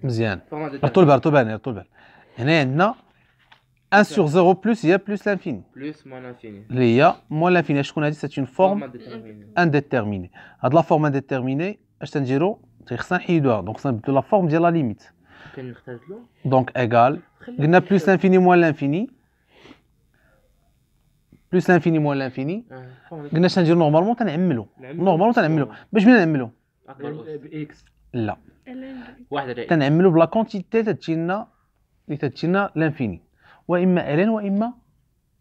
مزيان رطول بال هنا عندنا 1 sur 0 plus هي plus l'infini Plus moins l'infini. اللي هي moins l'infini شكون هادي c'est une forme indéterminée هاد لا فورم indéterminée اش تنديرو خصنا نحيدوها دونك خصنا نبدلو لا فورم ديال لا ليميت كان نختارلو دونك ايغال قلنا plus l'infini moins l'infini plus l'infini moins l'infini قلنا اش نديرو نورمالمون تنعملو باش بغينا نعملو باكس لا واحد تنعملو بلا كونتيتي تجينا لانفيني واما الين واما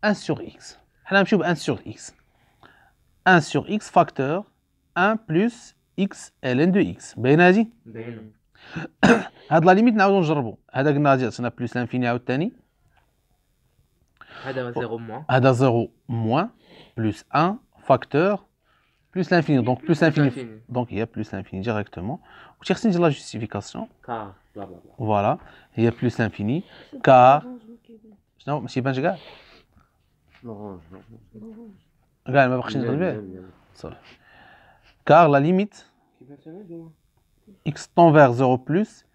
1 sur x حنا نمشيو ب 1 sur x 1 sur x فاكتور 1 plus x ln de x باينه هادي باينه هاد لا ليميت نعاودو نجربو هذا قلنا غادي يعطينا بلس لانفيني عاوتاني هذا 0 موان هذا 0 موان بلس 1 فاكتور plus l'infini, donc plus l'infini, donc il y a plus l'infini directement. Ou tu de la justification. Car, blablabla. Voilà, il y a plus l'infini, car. Non, mais c'est pas grave. Regarde, ma prochaine revue. Car la limite x tend vers 0 plus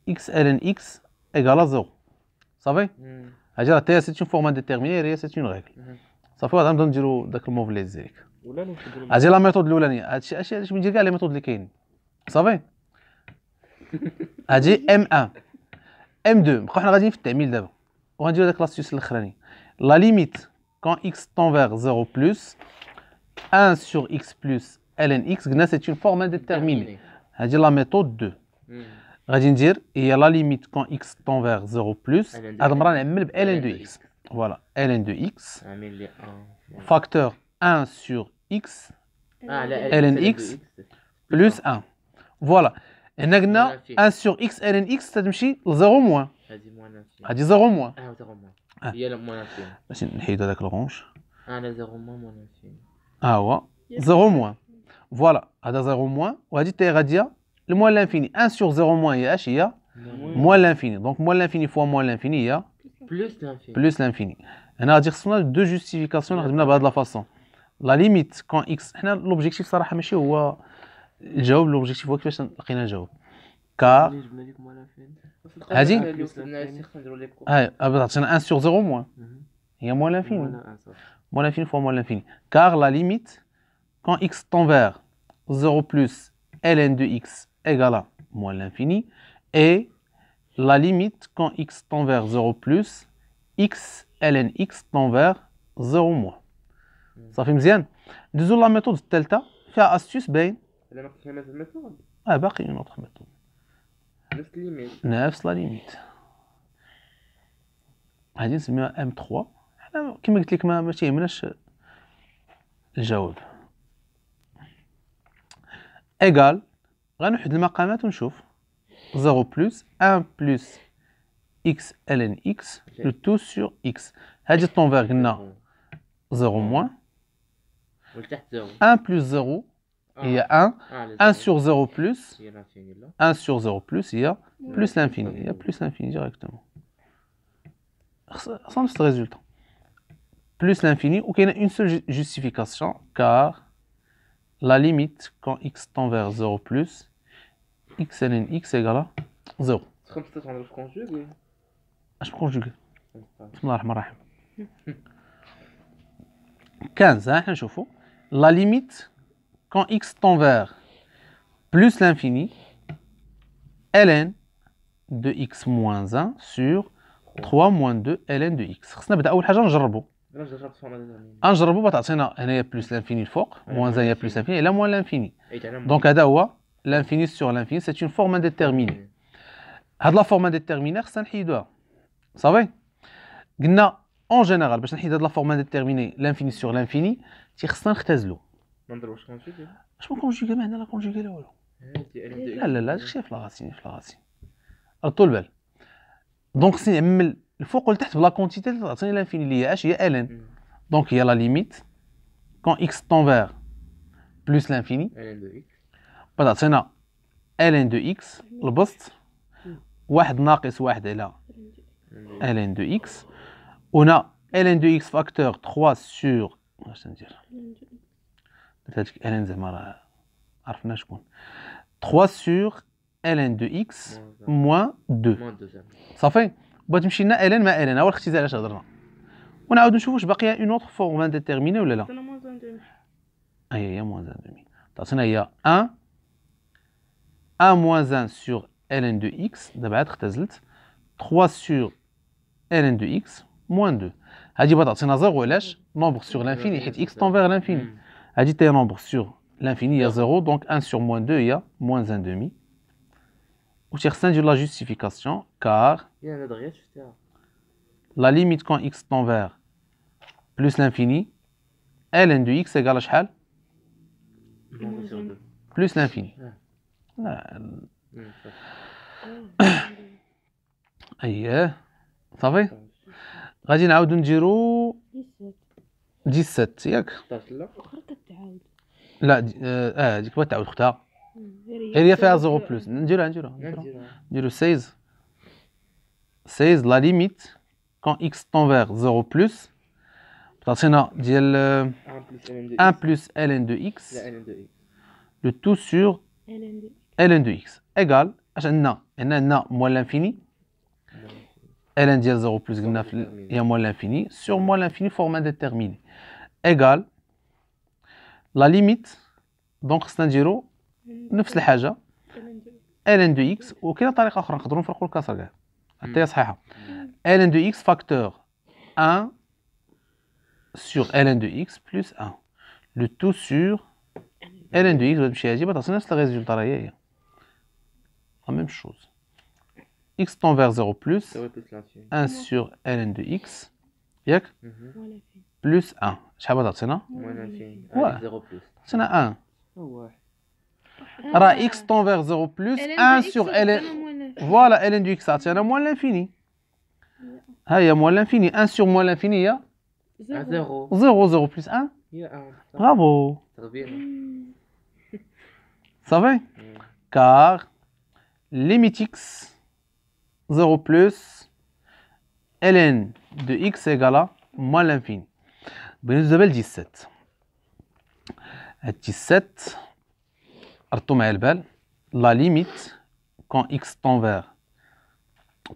x ln x égale à 0. Ça va? C'est une forme indéterminée, c'est une règle. Ça fait que نديرو داك الموف اللي زيك. هذه لا ميثود الاولانيه هادشي علاش بندير كاع لي ميثود اللي كاينين صافي هادي M1 M2 بقاو حنا غاديين في التعميل دابا وغنديرو داك لاستيوس الاخراني لا ليميت كون x tend vers 0 plus 1 sur x plus ln x قلنا سي اون فورم انديتيرميني هادي لا ميثود 2 غادي ندير هي لا ليميت كون x tend vers 0 plus هاد المره نعمل ب ln de x فوالا ln de x فاكتور 1 sur x ln x plus 1 فوالا هنا قلنا 1 sur x ln x تتمشي ل 0 موان هادي 0 موان هي موان باش نحيدو هذاك الغونش انا 0 موان ها هو 0 موان فوالا هذا 0 موان وهادي تاهي غاديه لموان لانفيني 1 sur 0 موان هي اش هي موان لانفيني دونك موان لانفيني فوا موان لانفيني هي بلس لانفيني هنا غادي خصنا دو جوستيفيكاسيون خدمنا بهاد لا فاصون لا ليميت كون اكس حنا لوبجيكتيف صراحه ماشي هو الجواب لوبجيكتيف هو كيفاش لقينا الجواب كار هادي هاي عطينا 1 sur 0 موان هي موان لانفيني موان لانفيني فوا موان لانفيني كار لا ليميت كون اكس tend vers 0 plus ln de x égale à moins l'infini et la limite quand x tend vers 0 plus x ln x tend vers 0 moins. صافي مزيان ندوزو لا ميثود الثالثه فيها استيوس باين لا ما كاينش هذا الميثود باقي اون اوتر ميثود نفس ليميت نفس لا ليميت هادي نسميوها ام 3 حنا كما قلت لك ما تيهمناش الجواب ايغال غنوحد المقامات ونشوف 0 plus 1 plus x ln x le tout sur x هادي طونفير قلنا 0 moins والتحت 0 1 plus 0 هي 1 1 sur 0 plus 1 sur 0 plus هي plus l'infini هي plus l'infini directement خصنا نفس الريزولتا plus l'infini وكاينه une seule justification car la limite quand x tend vers 0 plus x ln x égale à 0 خمسة تنعرف كونجوغي اش كونجوغي بسم الله الرحمن الرحيم 15 حنا نشوفوا la limite quand x tend vers plus l'infini ln de x moins 1 sur 3 moins 2 ln de x خصنا نبدا اول حاجه نجربوا بتعطينا هنايا بلس لانفيني الفوق موان 1 هي بلس لانفيني لا موان لانفيني دونك هذا هو لانفيني سور لانفيني سي اون فورم انديتيرميني هاد لا فورم انديتيرميني خصنا نحيدوها صافي قلنا اون جينيرال باش نحيد هاد لا فورم انديتيرميني لانفيني سور لانفيني تيخصنا نختزلو ما نديروش كونجوغي اش ما كونجوغي ما عندنا لا كونجوغي لا والو لا داكشي في لاغاسين ردوا البال دونك خصني نعمل الفوق والتحت بلا كونتيتي اللي تعطيني لانفيني اللي هي اش هي الن دونك هي لا ليميت كون اكس طون فيغ بلس لانفيني تعطينا ln de x البسط واحد ناقص واحد على ln de x هنا ln de x فاكتور 3 سور واش ندير هذيك ln زعما راه عرفنا شكون 3 سور ln de x moins 2 Moins 2. صافي بغات تمشي لنا ln مع ln هو الاختزال علاش هضرنا ونعاود نشوفوا واش باقيه اون اوتر فورم انديتيرميني ولا لا عطينا موان زان دومي. هي moins 1 demi تعطينا هي 1 1 moins 1 sur ln de x دابا عاد اختزلت 3 sur ln de x moins 2 هادي بغات تعطينا 0 علاش نومبر سور لانفيني حيت x tend vers l'infini هادي تي نومبر سور لانفيني هي 0 دونك 1 sur moins 2 هي moins 1 demi و تيخصنا ندير لا جوستيفيكاسيون كار يا انا دغيا شفتها. la limite quand x tend vers plus l'infini ln de x égale à شحال Moins sur 2. plus l'infini لا اييه صافي غادي نعاودو نديرو 17 ياك 16 لا. واخا كتعاود. لا هذيك بغات تعاود اختها غير هي فيها 0 بلس نديروها نديرو 16 16 لا ليميت كون x tend vers 0 بلس تعطينا ديال 1 بلس ln de x لا ln de x. le tout sur ln de x égal اش عندنا عندنا موال لانفيني ln ديال 0 بلس قلنا هي موال لانفيني sur موال لانفيني فورم انديتيرميني égal la limite دونك خصنا نديرو نفس الحاجه ln de x وكاينه طريقه اخرى نقدروا نفرقوا الكسر كاع حتى هي صحيحه ln de x facteur 1 sur ln de x plus 1 le tout sur ln de x غتمشي هادي بتعطينا نفس الريزولتا راه هي la même chose x tend vers 0 plus تساوي بلس لانفيني. 1 sur ln de x ياك plus 1 شحال بتعطينا موان لانفيني. Ouais. 0 بلس. عطينا 1 هو واحد. راه x tend vers 0 plus 1 sur ln voilà ln de x عطينا موال لانفيني ها هي موال لانفيني 1 sur موال لانفيني هي 0. 0 0 plus 1 هي 1. bravo تربيه. ça va car limite x 0 plus ln de x égale à moins l'infini بندوز دابا ل 17 هاد 17 ردو معايا البال la limite quand x tend vers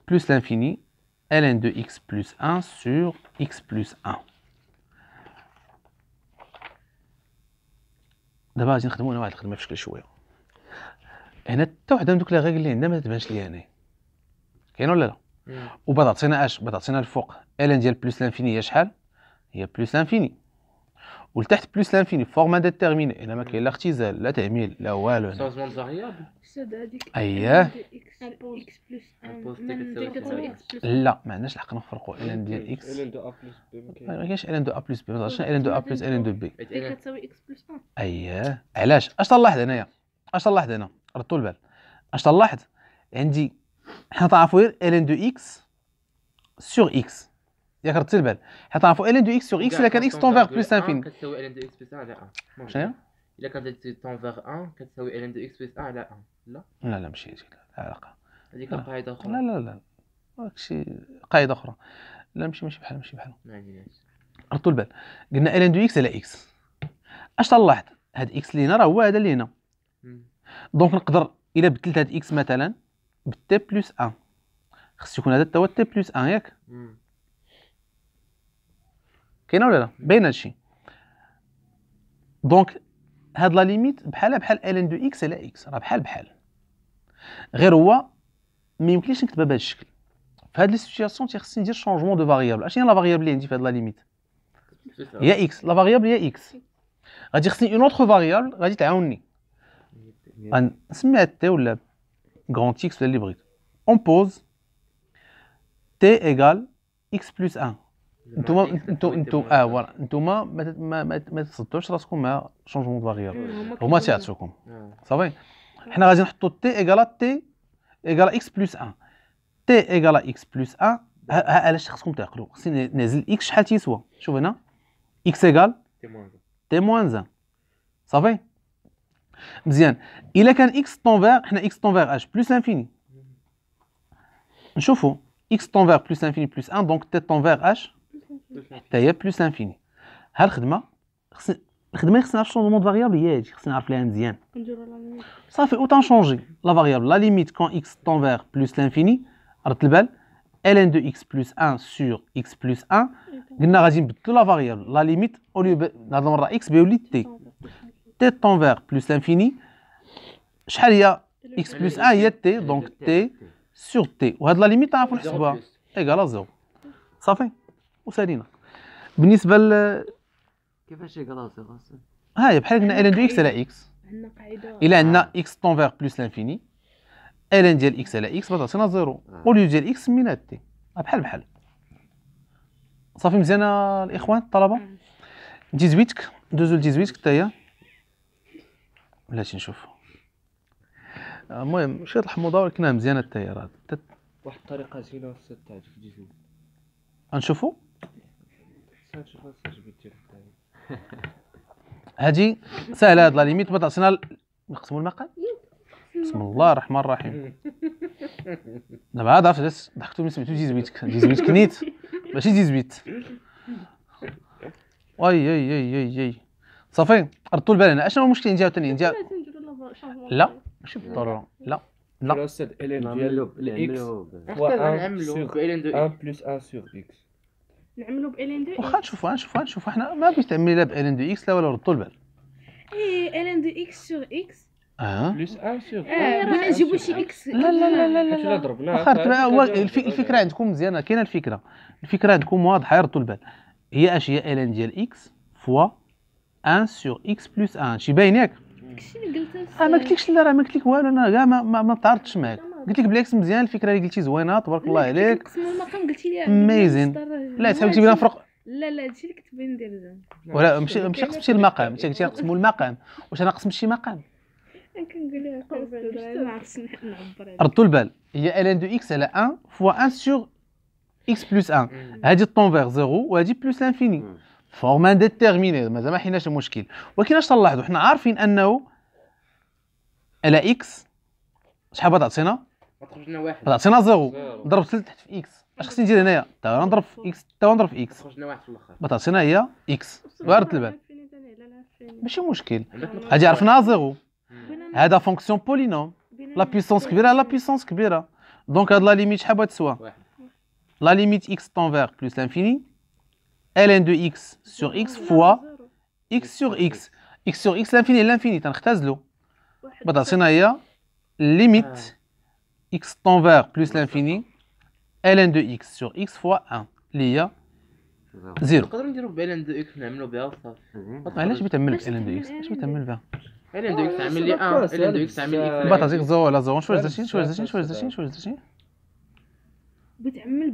plus l'infini ln de x plus 1 sur x plus 1 دابا غادي نخدمو واحد الخدمه بشكل شويه هنا حتى وحده من دوك لي غير اللي عندنا ما تبانش ليا هنا كاين ولا لا وبغا تعطينا اش بغا تعطينا الفوق ln ديال بلس لانفيني هي شحال هي بلس لانفيني ولتحت بلس لانفيني فورما ديتيرميني هنا ما كاين لا اختزال لا تعميل لا والو هنا شونجمون دو فاريابل. شاد هذيك اييه اكس بلس كتساوي اكس بلس لا ما عندناش الحق نفرقوا ln ديال اكس ln de a plus b ما كاين. ما كاينش ln دو ا بلس بي ما تعرفش ln دو ا بلس ln دو بي هي كتساوي اكس بلس 1. اييه علاش اش تلاحظ هنايا اش تلاحظ هنا ردوا البال اش تلاحظ عندي حنا تعرفوا غير ln دو اكس سور اكس ياك ردتي البال حنا تعرفوا ln دو اكس سور اكس الا كان اكس طون فيغ بلس انفيني كتساوي ln de x بلس 1 على 1. شنو الا كانت طون فيغ 1 كتساوي ln de x بلس 1 على 1. لا لا لا ماشي هذيك لا علاقه هذيك قاعده اخرى. لا لا لا هادشي قاعده اخرى لا ماشي بحال ما عندناش. ردوا البال قلنا ln دو اكس على اكس اش تلاحظ هاد اكس اللي هنا راه هو هذا اللي هنا دونك نقدر الا بدلت هاد اكس مثلا بالتي بلس 1 خص يكون هذا حتى هو تي بلس 1 ياك كاينه ولا لا باين هادشي دونك هاد لا ليميت بحالها بحال ln دو اكس على اكس راه بحال غير هو ما يمكنليش نكتبها بهذا الشكل في هاد لي سيتوياسيون تيخصني ندير شونجمون دو فاريابل اشنو هي لا فاريابل اللي عندي في هاد لا ليميت هي اكس لا فاريابل هي اكس غادي خصني اون اوتر فاريابل غادي تعاونني غنسميها تي ولا غران اكس ولا اللي بغيت اون بوز تي ايغال اكس بلس 1 نتوما فوالا نتوما ما تصدوش راسكم مع شونجمون دو فاريابل هما تيعطيوكم صافي حنا غادي نحطو تي ايغال اكس بلس 1 تي ايغال اكس بلس 1 علاش خصكم تعقلوا خصني نعزل اكس شحال تيسوى شوف هنا اكس ايغال تي موان 1 صافي مزيان الا كان اكس طون فيغ حنا اكس طون فيغ اش بلس انفيني نشوفوا اكس طون فيغ بلس انفيني بلس 1 دونك تي طون فيغ اش حتى هي بلس انفيني ها الخدمه خصني الخدمه خصنا نعرف شونجمون دو فاريابل هي هادي خصنا نعرف ليها مزيان نديرو لا ليميت. صافي اوتون شونجي لا فاريابل لا ليميت كون x tend vers plus l'infini رد البال ln de x plus 1 sur x plus 1 قلنا غادي نبدلو لا فاريابل لا ليميت اوليو هاد المره x بيولي t t tend vers plus l'infini شحال هي x plus 1 هي t donc t sur t وهاد لا ليميت نعرفو نحسبوها ايكال 0 صافي وسالينا بالنسبه كيفاش يقرا صغار؟ ها هي بحال قلنا ln de x على x عندنا قاعدة. إلا عندنا x tend vers plus l'infini ln ديال x على x تعطينا 0 اوليو ديال x سميناها t بحال صافي مزيانه الاخوان الطلبه 18 ندوزو ل 18 حتى هي بلاتي نشوف المهم شي الحموضه ولكنها مزيانه حتى هي راه واحد الطريقه زينه استاذ تاع الجسم. غنشوفو نشوف جبت ديال هادي سهله هاد لا ليميت تعطينا نقسمو المقام بسم الله الرحمن الرحيم دابا عاد عرفت ضحكتو ملي سمعتو 18 كنيت ماشي 18 اي صافي ردوا البال هنا اشنو هو المشكل نجاو ثاني نجاو لا ماشي بالضروره لا لا استاذ الين ديال الاكس هو نعملو بإلين دو 1 بلس 1 سور اكس. نعملو بإلين دو واخا نشوفوا حنا ما بغيتش تعملي لا بإلين دو اكس لا ولا ردوا البال ايه إلين دو إكس سور إكس. بلس 1 سور بغينا نجيبو شي إكس. لا ضربناها واخا هو الفكره عندكم مزيانه كاينه الفكره عندكم واضحه ردوا البال هي اش هي إلين ديال اكس فوا 1 سور اكس بلس 1 شي باين ياك داكشي اللي قلت. ما قلتلكش لا راه ما قلت لك والو انا كاع ما تعارضتش معاك قلت لك بالعكس مزيان الفكره اللي قلتي زوينه تبارك الله عليك قسم المقام قلتي لي ميزين لا تحاول تجيب لنا فرق لا هادشي اللي كنت باغي ندير زعما. ولا ماشي قسمتي المقام انت قلتي نقسموا المقام واش انا قسمت شي مقام كنقول لها ما عرفتش نعبر عليها. ردوا البال هي الين دو اكس على 1 فوا 1 سور اكس بلس 1 هذه طون فيغ 0 وهذه بلس لانفيني فورما ديتيرميني مازال ما حيناش المشكل ولكن اش تلاحظوا حنا عارفين انه على اكس شحال غتعطينا تخرج لنا واحد غتعطينا 0 ضرب 3 تحت في اكس اش خصني ندير هنايا تا نضرب في اكس تا نضرب في اكس تخرج لنا واحد في الاخر غتعطينا هي اكس غيرد البال ماشي مشكل هادي عرفناها 0 هذا فونكسيون بولينوم لا بيسونس كبيره على لا بيسونس كبيره دونك هاد لا ليميت شحال بغات تسوى لا ليميت x tend vers plus l'infini ln de x sur x fois x sur x x sur x l'infini تنختزلو بتعطينا هي ليميت x tend vers plus l'infini ln de x sur x fois 1 اللي هي 0 نقدروا نديرو بإلين دو اكس نعملو بها وصافي علاش بتعمل ln de x اش بتعمل بها إلين دو اكس عامل لي 1 إلين دو اكس عامل لي بتعطيك 0 على 0 شويه زرتي بتعمل